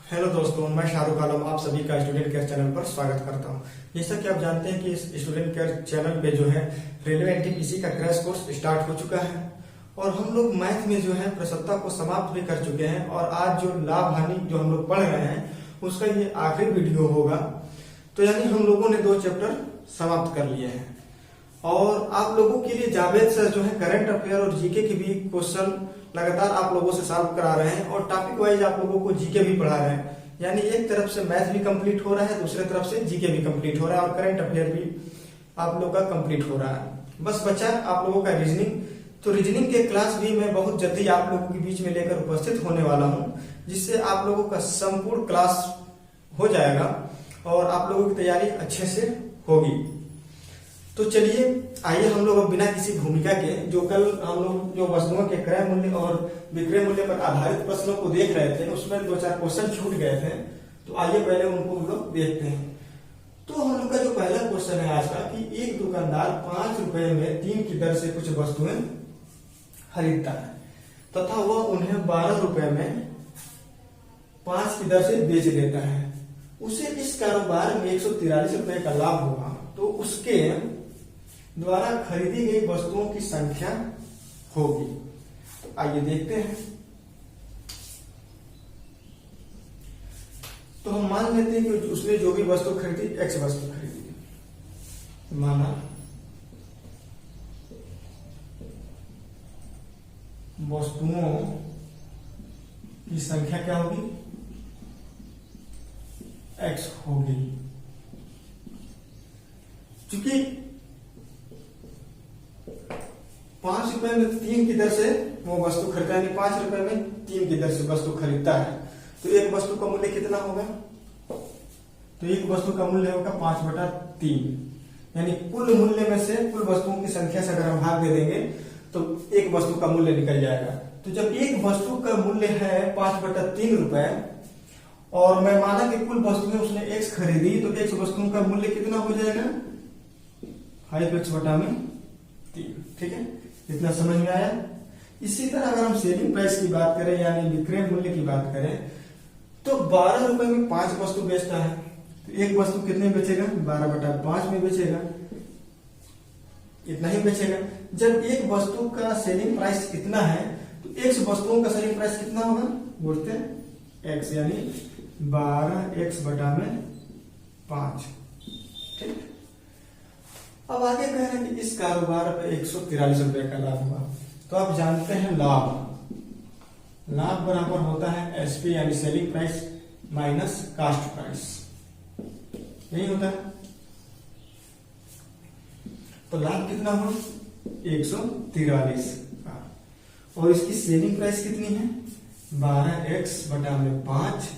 Hello दोस्तों, मैं शाहरुख आलम आप सभी का स्टूडेंट केयर चैनल पर स्वागत करता हूं। जैसा कि आप जानते हैं कि इस स्टूडेंट केयर चैनल पे जो है रेलवे एनटीपीसी का क्रैश कोर्स स्टार्ट हो चुका है और हम लोग मैथ में जो है प्रसन्नता को समाप्त भी कर चुके हैं और आज जो लाभ हानि जो हम लोग पढ़ रहे हैं उसका ये आखिरी वीडियो होगा। तो यानी हम लोगों ने 2 चैप्टर समाप्त कर लिए हैं और आप लोगों के लिए जावेद सर जो है करंट अफेयर और जीके के भी क्वेश्चन लगातार आप लोगों से सॉल्व करा रहे हैं और टॉपिक वाइज आप लोगों को जीके भी पढ़ा रहे हैं। यानी एक तरफ से मैथ भी कंप्लीट हो रहा है, दूसरे तरफ से जीके भी कंप्लीट हो रहा है और करंट अफेयर भी आप लोग का कंप्लीट हो रहा है। बस बचा आप लोगों का रीजनिंग। तो रीजनिंग के क्लास भी मैं बहुत जल्दी आप लोगों के बीच में लेकर उपस्थित होने वाला हूं, जिससे आप लोगों का संपूर्ण क्लास हो जाएगा और आप लोगों की तैयारी अच्छे से होगी। तो चलिए आइए हम लोग अब बिना किसी भूमिका के जो कल हम लोग जो वस्तुओं के क्रय मूल्य और विक्रय मूल्य पर आधारित प्रश्नों को देख रहे थे उसमें 2-4 क्वेश्चन छूट गए थे। तो आइए पहले उनको हम लोग देखते हैं। तो हम लोग का जो पहला क्वेश्चन है आज का कि एक दुकानदार 5 रुपए में 3 की दर से कुछ वस्तुएं खरीदता है तथा वह उन्हें 12 रुपए में 5 की दर से बेच देता है। उसे इस कारोबार में 143 रुपए का लाभ हुआ। तो उसके द्वारा खरीदी गई वस्तुओं की संख्या होगी। तो आइए देखते हैं। तो हम मान लेते हैं कि उसने जो भी वस्तु खरीदी एक्स वस्तु खरीदी, माना वस्तुओं की संख्या क्या होगी, एक्स होगी। चूंकि 5 रुपए में 3 की दर से वो वस्तु खरीदता है, यानी 5 रुपए में 3 की दर से वस्तु खरीदता है, तो एक वस्तु का मूल्य कितना होगा? तो एक वस्तु का मूल्य होगा 5/3, यानी कुल मूल्य में से कुल वस्तुओं की संख्या से अगर हम भाग दे देंगे तो एक वस्तु का मूल्य निकल जाएगा। तो जब एक वस्तु का मूल्य है 5/3 रुपए और मैं माना कि कुल वस्तुएं उसने एक्स खरीदी, तो एक्स वस्तुओं का मूल्य कितना हो जाएगा? 5x/3। ठीक है, इतना समझ में आया। इसी तरह अगर हम सेलिंग प्राइस की बात करें यानी विक्रय मूल्य की बात करें तो 12 रुपए में 5 वस्तु बेचता है, तो एक वस्तु कितने बेचेगा? 12/5 में बेचेगा, इतना ही बेचेगा। जब एक वस्तु का सेलिंग प्राइस इतना है तो एक्स वस्तुओं का सेलिंग प्राइस कितना होगा? बोलते हैं एक्स, यानी 12x/5। ठीक। अब आगे कह रहे हैं कि इस कारोबार पे 143 रुपए का लाभ हुआ। तो आप जानते हैं लाभ बराबर होता है एसपी यानी selling price minus cost price, यही होता है। तो लाभ कितना हुआ? 143 और इसकी सेलिंग प्राइस कितनी है? 12x/5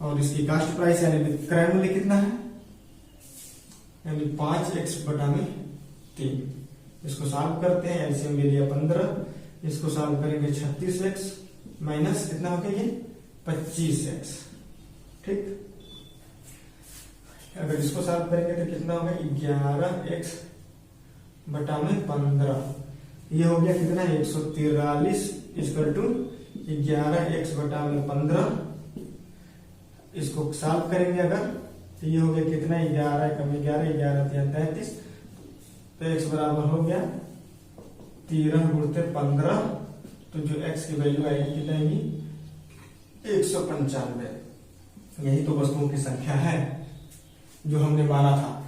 और इसकी कास्ट प्राइस यानी विक्रय मूल्य कितना है? यानी 5x/3। इसको सॉल्व करते हैं, एलसीएम ले लिया 15, इसको सॉल्व करेंगे 36x माइनस कितना हो गया ये 25x। ठीक, अगर इसको सॉल्व करेंगे तो कितना होगा? 11x/15। ये हो गया कितना? 143 = 11x/15। इसको सॉल्व करेंगे अगर तो ये हो गया कितना? 11 कम 11 11 33। तो x बराबर हो गया 13 × 15। तो जो x की वैल्यू आएगी कितना आएगी? 195। यही तो वस्तुओं की संख्या है जो हमने माना था।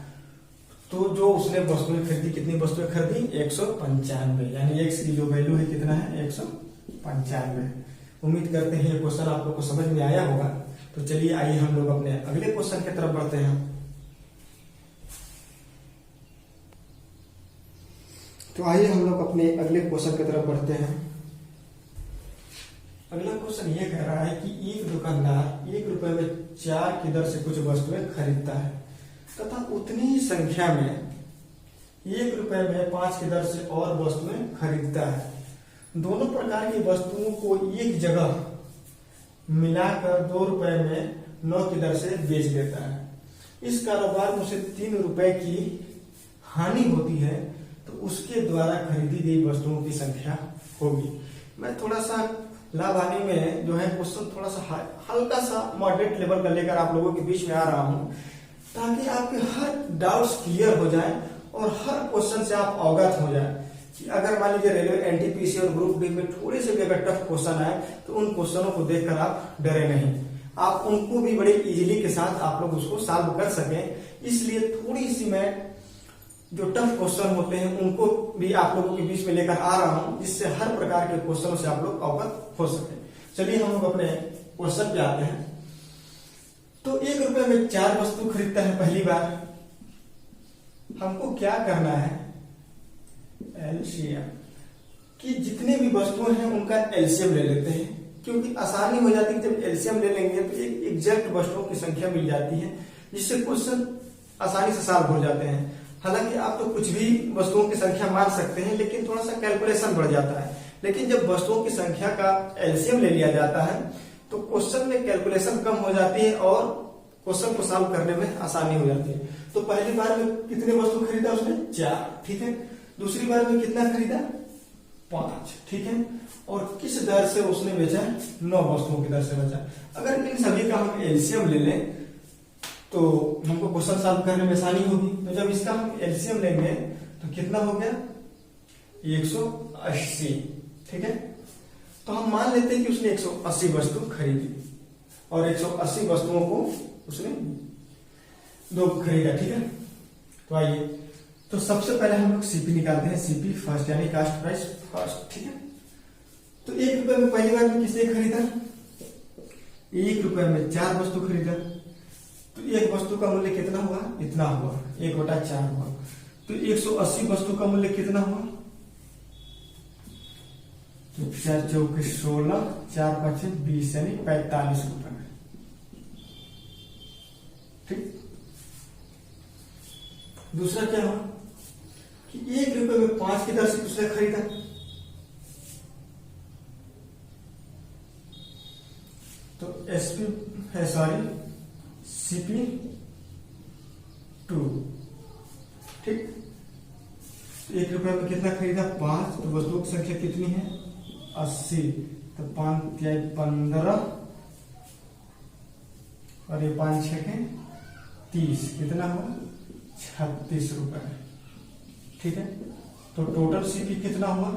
तो जो उसने वस्तुएं खरीदी, कितनी वस्तुएं खरीदी? 195, यानी x की जो वैल्यू है कितना है? 195। उम्मीद करते हैं ये क्वेश्चन आप लोग को समझ में आया होगा। तो चलिए आइए हम लोग अपने अगले क्वेश्चन की तरफ बढ़ते हैं। तो आइए हम लोग अपने अगले क्वेश्चन की तरफ बढ़ते हैं। अगला क्वेश्चन ये कह रहा है कि एक दुकानदार 1 रुपए में 4 की दर से कुछ वस्तुएं खरीदता है तथा उतनी ही संख्या में 1 रुपए में 5 की दर से और वस्तुएं खरीदता है। दोनों प्रकार की वस्तुओं को एक जगह मिलाकर 2 रुपए में 9 की दर से बेच देता है। इस कारोबार में उसे 3 रुपए की हानि होती है, तो उसके द्वारा खरीदी गई वस्तुओं की संख्या होगी। मैं थोड़ा सा लाभ हानि में जो है क्वेश्चन थोड़ा सा हल्का सा मॉडरेट लेवल का लेकर आप लोगों के बीच में आ रहा हूं, ताकि आपके हर डाउट्स क्लियर हो जाए और हर क्वेश्चन से आप अवगत हो जाए कि अगर मान लीजिए रेलवे एनटीपीसी और ग्रुप डी में थोड़े से भी अगर टफ क्वेश्चन आए तो उन क्वेश्चनों को देखकर आप डरे नहीं, आप उनको भी बड़े इजीली के साथ आप लोग उसको सॉल्व कर सकें। इसलिए थोड़ी सी मैं जो टफ क्वेश्चन होते हैं उनको भी आप लोगों के बीच में लेकर आ रहा हूं, जिससे हर प्रकार के क्वेश्चनों से आप लोग अवगत हो सके। चलिए हम लोग अपने क्वेश्चन पे आते हैं। तो 1 रुपए में 4 वस्तु खरीदता है पहली बार, हमको क्या करना है, एलसीएम, कि जितने भी वस्तुएं हैं उनका एलसीएम ले लेते हैं, क्योंकि आसानी हो जाती है जब एलसीएम ले लेंगे तो एक एग्जैक्ट वस्तुओं की संख्या मिल जाती है, जिससे क्वेश्चन आसानी से सॉल्व हो जाते हैं। हालांकि आप तो कुछ भी वस्तुओं की संख्या मान सकते हैं, लेकिन थोड़ा सा कैलकुलेशन बढ़ जाता है। लेकिन जब वस्तुओं की संख्या का एलसीएम ले लिया जाता है तो क्वेश्चन में कैलकुलेशन कम हो जाती है और क्वेश्चन को सॉल्व करने में आसानी हो जाती है। तो पहली बार में कितने वस्तु खरीदा उसने, 4, ठीक है। दूसरी बार में कितना खरीदा, 5, ठीक है। और किस दर से उसने बेचा, 9 वस्तुओं की दर से बेचा। अगर इन सभी का हम एलसीएम ले लें तो हमको क्वेश्चन सॉल्व करने में आसानी होगी। तो जब इसका हम एलसीएम लेंगे तो कितना हो गया, 180, ठीक है। तो हम मान लेते हैं कि उसने 180 वस्तु खरीदी और 180 वस्तुओं को उसने 2 खरीदा, ठीक है। तो आइए, तो सबसे पहले हम लोग सीपी निकालते हैं, सीपी फर्स्ट यानी कास्ट प्राइस फर्स्ट, ठीक है। तो 1 रुपए में पहली बार में किसने खरीदा, 1 रुपए में 4 वस्तु खरीदा, तो एक वस्तु का मूल्य कितना हुआ, इतना हुआ, 1/4 हुआ। तो 180 वस्तु का मूल्य कितना हुआ, तो 4 चौके 16, 4 5 20 यानी 45 रुपए, ठीक। दूसरा क्या हुआ कि 1 रुपए में 5 की दर से उसने खरीदा, तो एसपी है, सॉरी सीपी 2, ठीक। 1 रुपए में कितना खरीदा, 5, तो वस्तुओं की संख्या कितनी है, 80, तो 5 या 15 और ये 5 6 30, कितना हुआ, 36 रुपए, ठीक है। तो टोटल सीपी कितना हुआ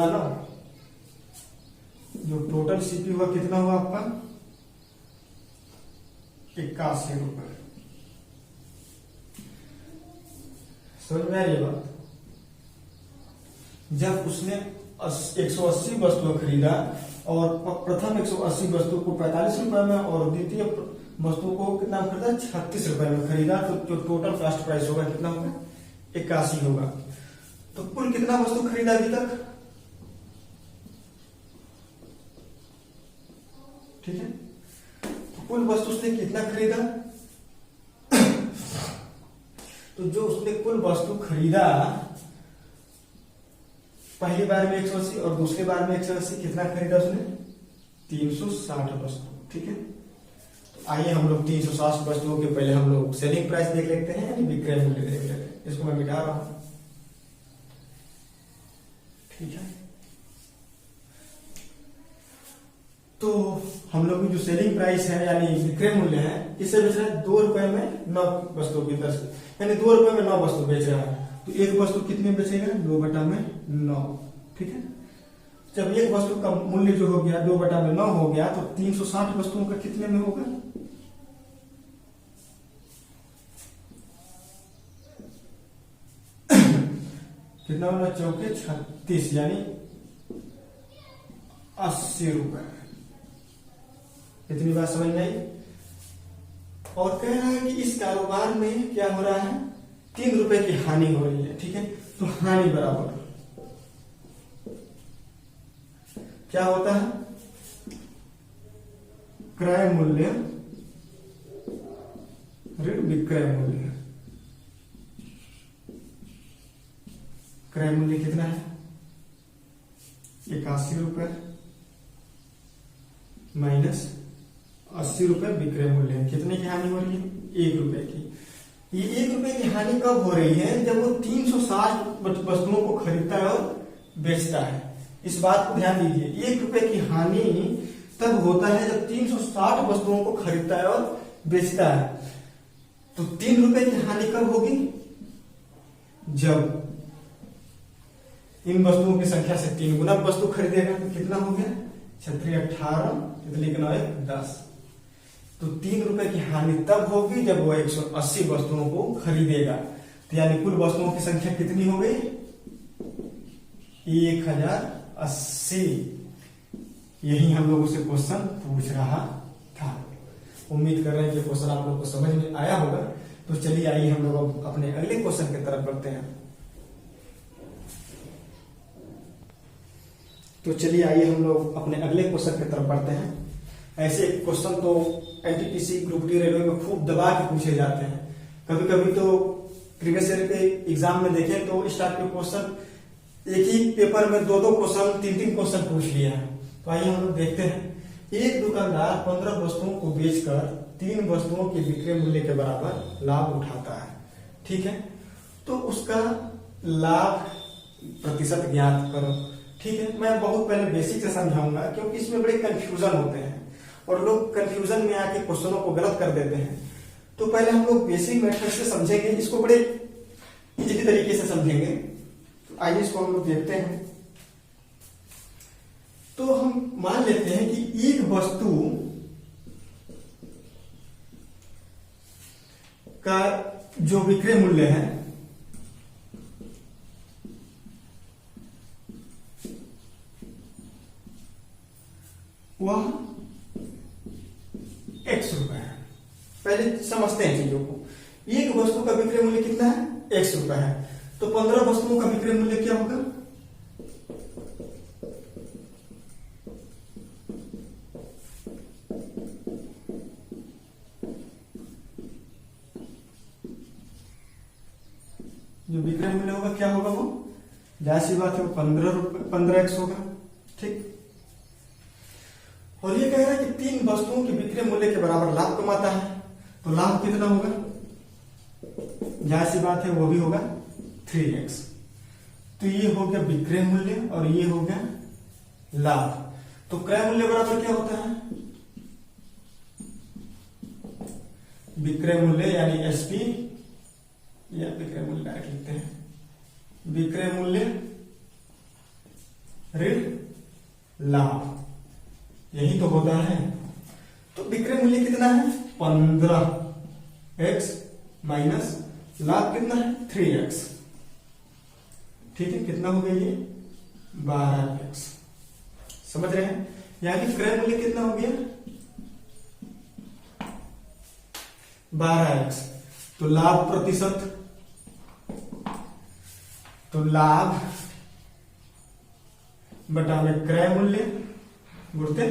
ना, जो टोटल सीपी हुआ कितना हुआ आपका, 81 रुपए। समझ में आ रही है बात। जब उसने 180 वस्तु खरीदा और प्रथम 180 वस्तु को 45 रुपए में और द्वितीय वस्तु को कितना खरीदा, 36 रुपए में खरीदा, तो जो टोटल कास्ट प्राइस होगा कितना होगा, 81 होगा। तो कुल कितना वस्तु खरीदा अभी तक, ठीक है। कुल वस्तु उसने कितना खरीदा, तो जो उसने कुल वस्तु खरीदा पहली बार में 180 और दूसरी बार में 180, कितना खरीदा उसने, 360 वस्तु, ठीक है। तो आइए हम लोग 360 वस्तुओं के पहले हम लोग सेलिंग प्राइस देख लेते हैं, यानी विक्रय मूल्य देख लेते हैं। इसको मैं मिटा रहा हूं, ठीक है। तो हम लोग की जो सेलिंग प्राइस है यानी विक्रय मूल्य है, किससे बेच रहा है, 2 रुपए में 9 वस्तुओं की दर से, यानी 2 रुपए में 9 वस्तु बेच रहा है। तो एक वस्तु कितने बेचेगा, 2/9, ठीक है। जब एक वस्तु का मूल्य जो हो गया 2/9 हो गया, तो 360 वस्तुओं का कितने में होगा, कितना होगा, चौके 36 यानी 80 रुपए। इतनी बात समझ में आई। और कह रहा है कि इस कारोबार में क्या हो रहा है, 3 रुपए की हानि हो रही है, ठीक है। तो हानि बराबर क्या होता है, क्रय मूल्य ऋण विक्रय मूल्य। क्रय मूल्य कितना है, 81 रुपए माइनस 80 रुपए विक्रय मूल्य। कितने की हानि हो रही है, 1 रुपए की। ये 1 रुपए की हानि कब हो रही है, जब वो 360 वस्तुओं को खरीदता है और बेचता है। इस बात को ध्यान दीजिए, 1 रुपए की हानि तब होता है जब 360 वस्तुओं को खरीदता है और बेचता है। तो 3 रुपए की हानि कब होगी? जब इन वस्तुओं की संख्या से 3 गुना वस्तु खरीदेगा। तो कितना हो गया? 36 18, कितने का 10। तो 3 रुपए की हानि तब होगी जब वो 180 वस्तुओं को खरीदेगा। तो यानी कुल वस्तुओं की संख्या कितनी हो गई? 1080। यही हम लोगों से क्वेश्चन पूछ रहा था। उम्मीद कर रहे हैं कि क्वेश्चन आप लोग को समझ में आया होगा। तो चलिए आइए हम लोग अपने अगले क्वेश्चन की तरफ बढ़ते हैं। तो चलिए आइए हम लोग अपने अगले क्वेश्चन की तरफ बढ़ते हैं। ऐसे क्वेश्चन तो एनटीपीसी ग्रुप डी रेलवे में खूब दबा के पूछे जाते हैं। कभी कभी तो प्रीवियस ईयर के एग्जाम में देखें तो इस टाइप के क्वेश्चन एक ही पेपर में 2-2 क्वेश्चन 3-3 क्वेश्चन पूछ लिया है। तो आइए हम लोग देखते हैं। एक दुकानदार 15 वस्तुओं को बेचकर 3 वस्तुओं के विक्रय मूल्य के बराबर लाभ उठाता है। ठीक है, तो उसका लाभ प्रतिशत ज्ञात करो। ठीक है, मैं बहुत पहले बेसिक से समझाऊंगा क्योंकि इसमें बड़े कंफ्यूजन होते हैं और लोग कंफ्यूजन में आके क्वेश्चनों को गलत कर देते हैं। तो पहले हम लोग बेसिक मेथड से समझेंगे, इसको बड़े इजी तरीके से समझेंगे। तो आइए इसको हम लोग देखते हैं। तो हम मान लेते हैं कि एक वस्तु का जो विक्रय मूल्य है वह X रुपए है। पहले समझते हैं चीजों को। एक वस्तु का विक्रय मूल्य कितना है? X रुपए है। तो 15 वस्तुओं का विक्रय मूल्य क्या होगा? जो विक्रय मूल्य होगा क्या होगा? वो जाहिर सी बात है वो 15x होगा। ठीक, और ये कह रहा है कि 3 वस्तुओं के विक्रय मूल्य के बराबर लाभ कमाता है। तो लाभ कितना होगा? जाहिर सी बात है वो भी होगा 3x। तो ये हो गया विक्रय मूल्य और ये हो गया लाभ। तो क्रय मूल्य बराबर क्या होता है? विक्रय मूल्य यानी एसपी, या विक्रय मूल्य डायरेक्ट लिखते हैं, विक्रय मूल्य ऋण लाभ, यही तो होता है। तो विक्रय मूल्य कितना है? 15x माइनस लाभ कितना है? 3x। ठीक है, कितना हो गया ये? 12x। समझ रहे हैं? यानी क्रय मूल्य कितना हो गया? 12x। तो लाभ प्रतिशत, तो लाभ बटा में क्रय मूल्य गुणते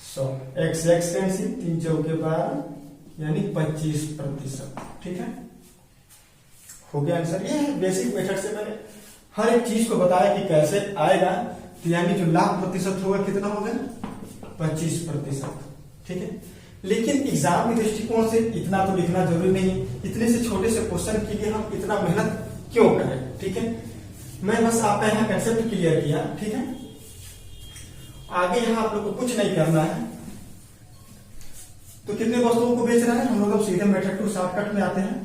100। x कैंसिल, 3 चौके 12 यानी 25%। ठीक है, हो गया आंसर। ये बेसिक मेथड से मैंने हर एक चीज को बताया कि कैसे आएगा। तो यानी जो लाभ प्रतिशत होगा कितना होगा? 25%। ठीक है, लेकिन एग्जाम के दृष्टिकोण से इतना तो लिखना जरूरी नहीं। इतने से छोटे से क्वेश्चन के लिए हम इतना मेहनत क्यों करें? ठीक है, मैं बस आपका यहाँ कंसेप्ट क्लियर किया। ठीक है, आगे यहाँ आप लोग को कुछ नहीं करना है। तो कितने वस्तुओं को बेच रहा है? हम लोग अब सीधे मेथड टू शॉर्टकट में आते हैं।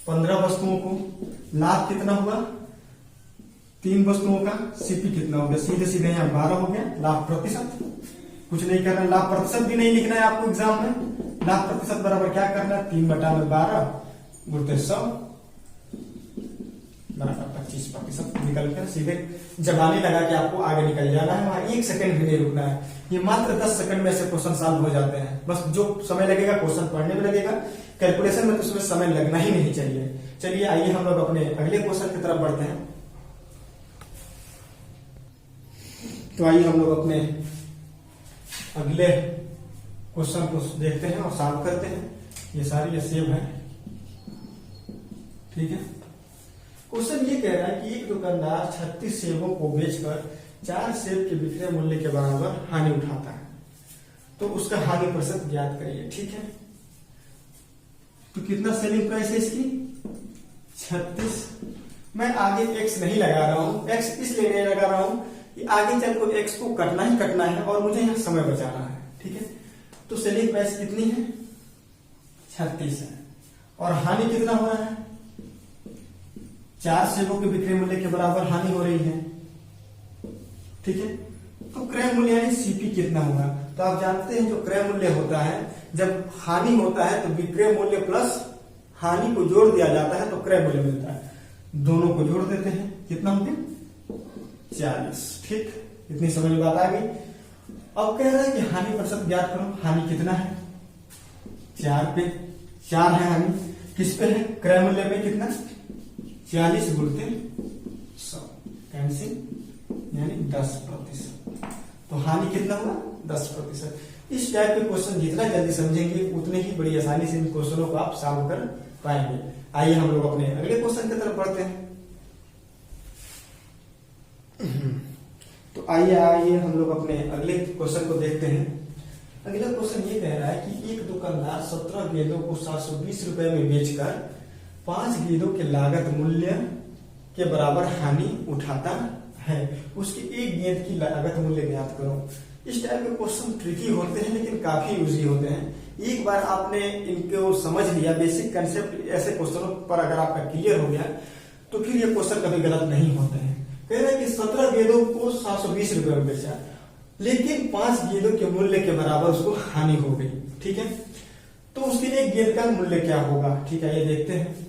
15 वस्तुओं को, लाभ कितना हुआ? 3 वस्तुओं का सीपी कितना हो गया? सीधे सीधे यहाँ 12 हो गया। लाभ प्रतिशत कुछ नहीं करना, लाभ प्रतिशत भी नहीं लिखना है आपको एग्जाम में। लाभ प्रतिशत बराबर क्या करना है? 3 बटा में 12 गुणते 100 बराबर 25%। निकल कर सीधे जबानी लगा के आपको आगे निकल जाना है। वहां 1 सेकंड भी नहीं रुकना है। ये मात्र 10 सेकंड में ऐसे क्वेश्चन सॉल्व हो जाते हैं। बस जो समय लगेगा क्वेश्चन पढ़ने में लगेगा, कैलकुलेशन में तो उसमें समय लगना ही नहीं चाहिए। चलिए आइए हम लोग अपने अगले क्वेश्चन की तरफ बढ़ते हैं। तो आइए हम लोग अपने अगले क्वेश्चन को देखते हैं और सॉल्व करते हैं। ये सारी सेब है। ठीक है, क्वेश्चन ये कह रहा है कि एक दुकानदार 36 सेबों को बेचकर 4 सेब के विक्रय मूल्य के बराबर हानि उठाता है। तो उसका हानि प्रतिशत ज्ञात करिए। ठीक है, तो कितना सेलिंग प्राइस है इसकी? 36। मैं आगे x नहीं लगा रहा हूं। x इसलिए नहीं लगा रहा हूं कि आगे चल को x को कटना ही कटना है और मुझे यहाँ समय बचाना है, ठीक है। तो सेलिंग प्राइस कितनी है, 36 है, और हानि कितना हो रहा है, 4 सेबों के विक्रय मूल्य के बराबर हानि हो रही है, ठीक है। तो क्रय मूल्य यानी सीपी कितना होगा, तो आप जानते हैं जो क्रय मूल्य होता है, जब हानि होता है तो विक्रय मूल्य प्लस हानि को जोड़ दिया जाता है तो क्रय मूल्य मिलता है, दोनों को जोड़ देते हैं, कितना हो गया 40, ठीक। इतनी समझ में बात आ गई। अब कह रहा है कि हानि प्रतिशत ज्ञात करो, हानि कितना है, 4 पे 4 है हानि, किस पे है, क्रय मूल्य पे कितना, 40 गुणित 100 कैंसिल यानी 10%, तो हानि कितना हुआ 10%। इस टाइप के क्वेश्चन जितना जल्दी समझेंगे उतने ही बड़ी आसानी से इन क्वेश्चनों को आप सॉल्व कर पाएंगे। आइए हम लोग अपने अगले क्वेश्चन की तरफ बढ़ते हैं। तो आइए हम लोग अपने अगले क्वेश्चन को देखते हैं। अगला क्वेश्चन ये कह रहा है कि एक दुकानदार 17 गेंदों को 720 रुपए में बेचकर 5 गेंदों के लागत मूल्य के बराबर हानि उठाता है, उसकी एक गेंद की लागत मूल्य ज्ञात करो। इस टाइप के क्वेश्चन ट्रिकी होते हैं लेकिन काफी यूजी होते हैं। एक बार आपने इनको समझ लिया, बेसिक कंसेप्ट ऐसे क्वेश्चनों पर अगर आपका क्लियर हो गया तो फिर ये क्वेश्चन कभी गलत नहीं होते हैं। कह रहे हैं कि 17 गेंदों को 720 रुपए में बेचा, लेकिन 5 गेंदों के मूल्य के बराबर उसको हानि हो गई, ठीक है। तो उसके लिए गेंद का मूल्य क्या होगा, ठीक है, ये देखते हैं।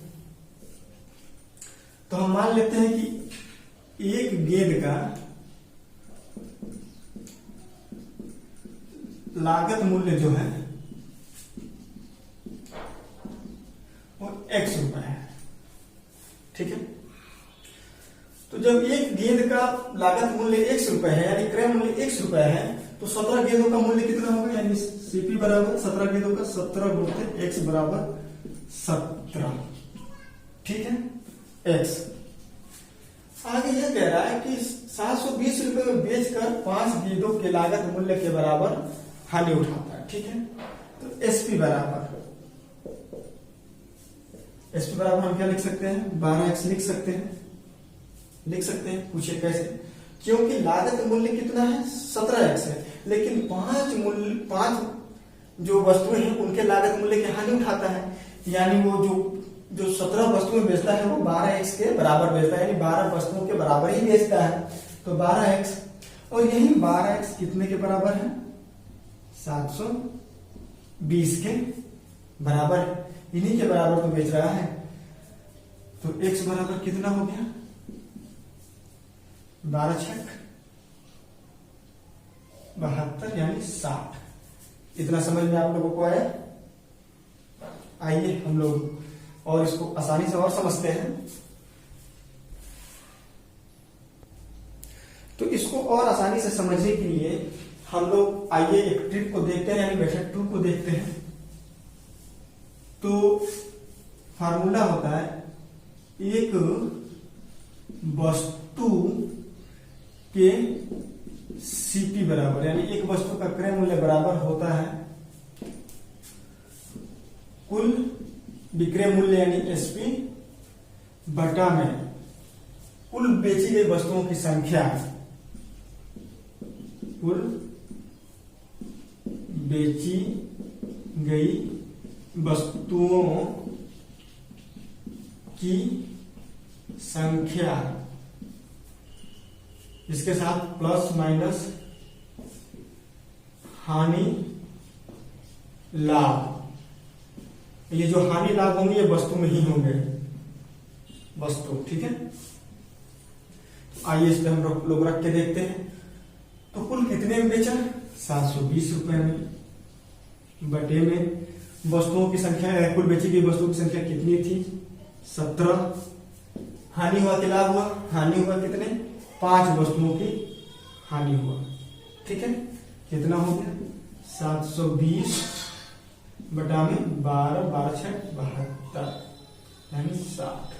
तो हम मान लेते हैं कि एक गेंद का लागत मूल्य जो है वो x रुपए है, ठीक है। तो जब एक गेंद का लागत मूल्य x रुपए है यानी क्रय मूल्य x रुपए है, तो 17 गेंदों का मूल्य कितना होगा, यानी सीपी बराबर 17 गेंदों का 17 गुणित x बराबर 17, ठीक है, x। आगे ये कह रहा है कि 720 रुपए में बेचकर 5 गेंदों के लागत मूल्य के बराबर हानि उठाता है, ठीक है। तो एसपी बराबर हम क्या लिख सकते हैं, 12x लिख सकते हैं। पूछिए कैसे, क्योंकि लागत मूल्य कितना है 17x है, लेकिन 5 जो वस्तुएं हैं उनके लागत मूल्य की हानि उठाता है, यानी वो जो 17 वस्तुएं बेचता है वो 12x के बराबर बेचता है, यानी 12 वस्तुओं के बराबर ही बेचता है, तो 12x, और यही 12x कितने के बराबर है, 720 के बराबर, इन्हीं के बराबर तो बेच रहा है। तो x बराबर कितना हो गया, 12 छक 72 यानी 60। इतना समझ में आप लोगों को आया। आइए हम लोग और इसको आसानी से और समझते हैं। तो इसको और आसानी से समझने के लिए हम लोग आइए एक ट्रिक को देखते हैं, यानी मेथड 2 को देखते हैं। तो फार्मूला होता है, एक वस्तु के सीपी बराबर, यानी एक वस्तु का क्रय मूल्य बराबर होता है कुल विक्रय मूल्य यानी एसपी बटा में कुल बेची गई वस्तुओं की संख्या, कुल बेची गई वस्तुओं की संख्या, इसके साथ प्लस माइनस हानि लाभ। ये जो हानि लाभ होंगे ये वस्तु में ही होंगे, वस्तु, ठीक है। तो आइए इस पे हम लोग रख के देखते हैं। तो कुल कितने में बेचा, 720 रुपए में, बटे में वस्तुओं की संख्या, कुल बेची गई वस्तुओं की संख्या कितनी थी, 17। हानि हुआ कि लाभ हुआ, हानि हुआ कितने, 5 वस्तुओं की हानि हुआ, ठीक है। कितना हो गया, 720 बटा में 12, 12 छक 72 यानी 60।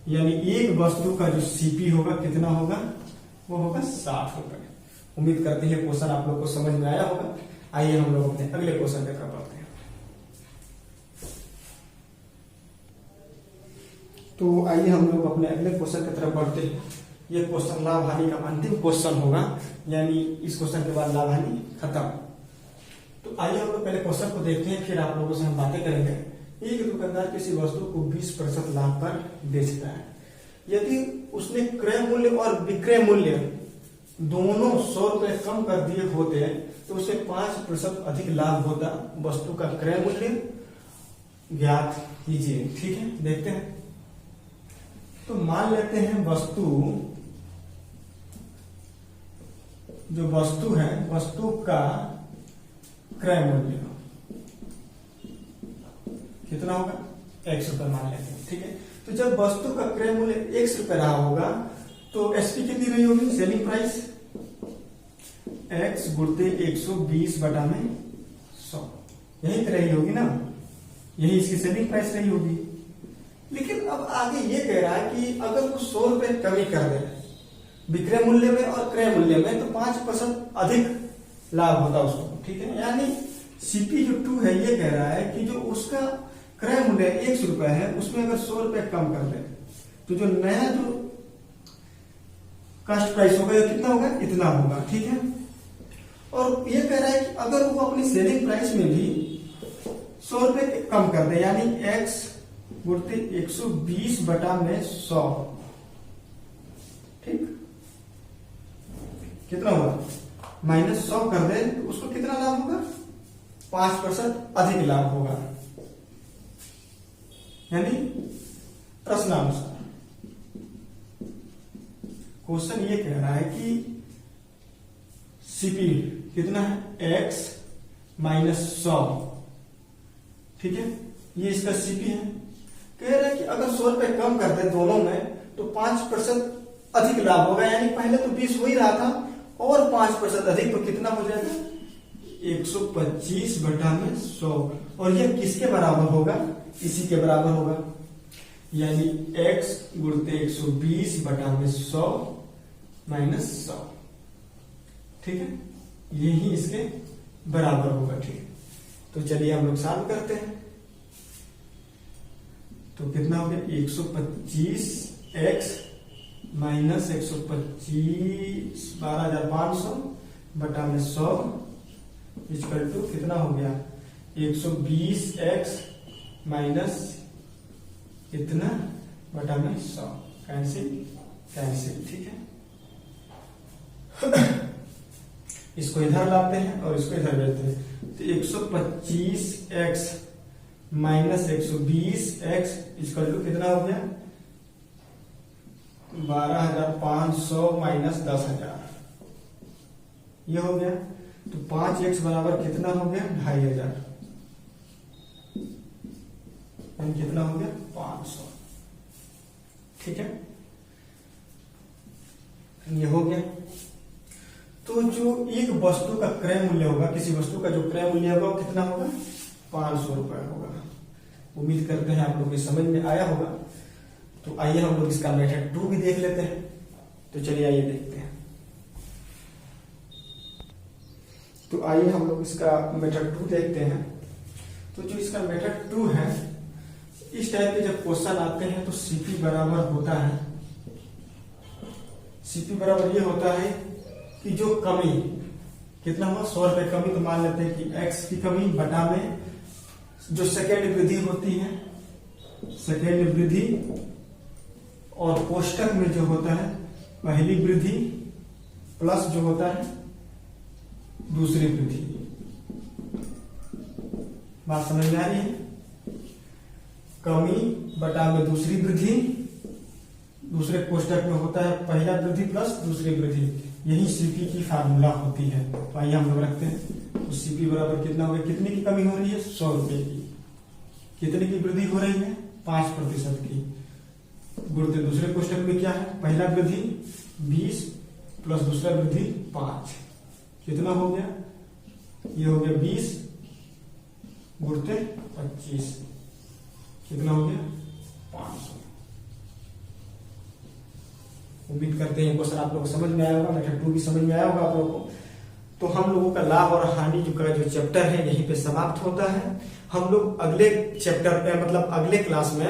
यानी एक वस्तु का जो सीपी होगा कितना होगा, वो होगा 60 रुपए। उम्मीद करते हैं क्वेश्चन आप लोग को समझ में आया होगा। आइए हम लोग अपने अगले क्वेश्चन की तरफ बढ़ते हैं। तो आइए हम लोग अपने अगले क्वेश्चन की तरफ बढ़ते हैं। ये क्वेश्चन लाभ हानि का अंतिम क्वेश्चन होगा, यानी इस क्वेश्चन के बाद लाभ हानि खत्म। तो आइए हम लोग पहले क्वेश्चन को देखते हैं, फिर आप लोगों से हम बातें करेंगे। एक दुकानदार किसी वस्तु को 20% लाभ पर बेचता है। यदि उसने क्रय मूल्य और विक्रय मूल्य दोनों 100 रुपए कम कर दिए होते तो उसे 5% अधिक लाभ होता। वस्तु का क्रय मूल्य ज्ञात कीजिए। ठीक है, देखते हैं। तो मान लेते हैं जो वस्तु है, वस्तु का क्रय मूल्य कितना होगा, 100 रुपए मान लेते हैं। ठीक है, तो जब वस्तु का क्रय मूल्य 100 रुपए रहा होगा तो एसपी कितनी रही होगी, सेलिंग प्राइस x गुणते 120 बटा में 100, यही तो रही होगी ना, यही इसकी सेलिंग प्राइस रही होगी। लेकिन अब आगे ये कह रहा है कि अगर वो 100 रुपए कमी कर दे विक्रय मूल्य में और क्रय मूल्य में, तो 5% अधिक लाभ होता उसको। ठीक है, यानी सीपी जो 2 है ये कह रहा है कि जो उसका क्रय मूल्य 100 रुपए है, उसमें अगर 100 रुपए कम कर दे तो जो नया जो कास्ट प्राइस होगा ये कितना होगा, इतना होगा। ठीक है, और ये कह रहा है कि अगर वो अपनी सेलिंग प्राइस में भी 100 रुपए कम कर दे, यानी x गुणते 120 बटा में 100, ठीक, कितना होगा, -100 कर दे तो उसको कितना लाभ होगा, 5% अधिक लाभ होगा। यानी प्रश्नानुसार क्वेश्चन ये कह रहा है कि सीपी कितना है, x -100। ठीक है, ये इसका सीपी है। कह रहा है कि अगर 100 रुपए कम कर दे दोनों में तो 5% अधिक लाभ होगा। यानी पहले तो 20 हो ही रहा था और 5% अधिक, तो कितना हो जाएगा, 125 बटा में 100। और ये किसके बराबर होगा, इसी के बराबर होगा, यानी x गुणते 120 बटा में 100 -100। ठीक है, यही इसके बराबर होगा। ठीक है, तो चलिए हम लोग सॉल्व करते हैं। तो कितना हो गया, 125x माइनस 125 12,500 बटा में 100 इक्वल टू कितना हो गया, 120x माइनस इतना बटा में 100। Cancel cancel. ठीक है, इसको इधर लाते हैं और इसको इधर लेते हैं। तो 125x minus 120x equal to कितना हो गया, 12,500 माइनस 10,000, ये हो गया। तो 5x बराबर कितना हो गया, 2,500, कितना हो गया, 500। ठीक है, ये हो गया। तो जो एक वस्तु का क्रय मूल्य होगा, किसी वस्तु का जो क्रय मूल्य होगा वो कितना होगा, 500 रुपए होगा। उम्मीद करते हैं आप लोग को समझ में आया होगा। तो आइए हम लोग इसका मेथड 2 भी देख लेते हैं। तो चलिए आइए देखते हैं। तो आइए हम लोग इसका मेथड 2 देखते हैं। तो जो इसका मेथड 2 है, इस टाइप के जब क्वेश्चन आते हैं तो सीपी बराबर होता है, सीपी बराबर ये होता है कि जो कमी कितना हुआ, 100 रुपए कमी, तो मान लेते हैं कि x की कमी बटा में जो सेकेंड वृद्धि होती है, सेकेंड वृद्धि, और कोष्टक में जो होता है पहली वृद्धि प्लस जो होता है दूसरी वृद्धि। बात समझ में आ रही है, कमी बटा में दूसरी वृद्धि, दूसरे कोष्टक में होता है पहला वृद्धि प्लस दूसरी वृद्धि, यही सीपी की फार्मूला होती है। तो आइए हम लोग रखते हैं। तो सीपी बराबर कितना हो गया, कितने की कमी हो रही है, 100 रुपए की, कितने की वृद्धि हो रही है, 5% की, गुणते दूसरे कोष्टक में क्या है, पहला वृद्धि 20 प्लस दूसरा वृद्धि 5, कितना हो गया, ये हो गया 20 गुणते 25, कितना हो गया, 500। उम्मीद करते हैं क्वेश्चन आप लोगों को समझ में आया होगा, मेथड 2 भी समझ में आया होगा आप लोगों को। तो हम लोगों का लाभ और हानि जो चैप्टर है यहीं पे समाप्त होता है। हम लोग अगले चैप्टर पे, मतलब अगले क्लास में,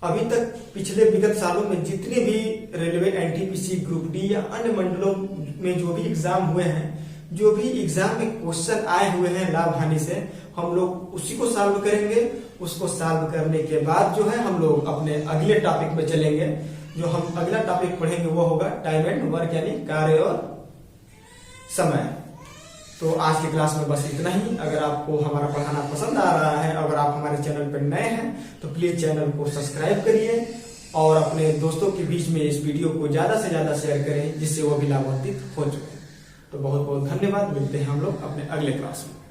अभी तक पिछले विगत सालों में जितने भी रेलवे एनटीपीसी ग्रुप डी या अन्य मंडलों में जो भी एग्जाम हुए हैं, जो भी एग्जाम में क्वेश्चन आए हुए हैं लाभ हानि से, हम लोग उसी को सॉल्व करेंगे। उसको सॉल्व करने के बाद जो है हम लोग अपने अगले टॉपिक में चलेंगे। जो हम अगला टॉपिक पढ़ेंगे वो होगा टाइम एंड वर्क, यानी कार्य और समय। तो आज की क्लास में बस इतना ही। अगर आपको हमारा पढ़ाना पसंद आ रहा है, अगर आप हमारे चैनल पर नए हैं तो प्लीज चैनल को सब्सक्राइब करिए और अपने दोस्तों के बीच में इस वीडियो को ज्यादा से ज्यादा शेयर करें, जिससे वो भी लाभान्वित हो चुके। तो बहुत बहुत धन्यवाद। मिलते हैं हम लोग अपने अगले क्लास में।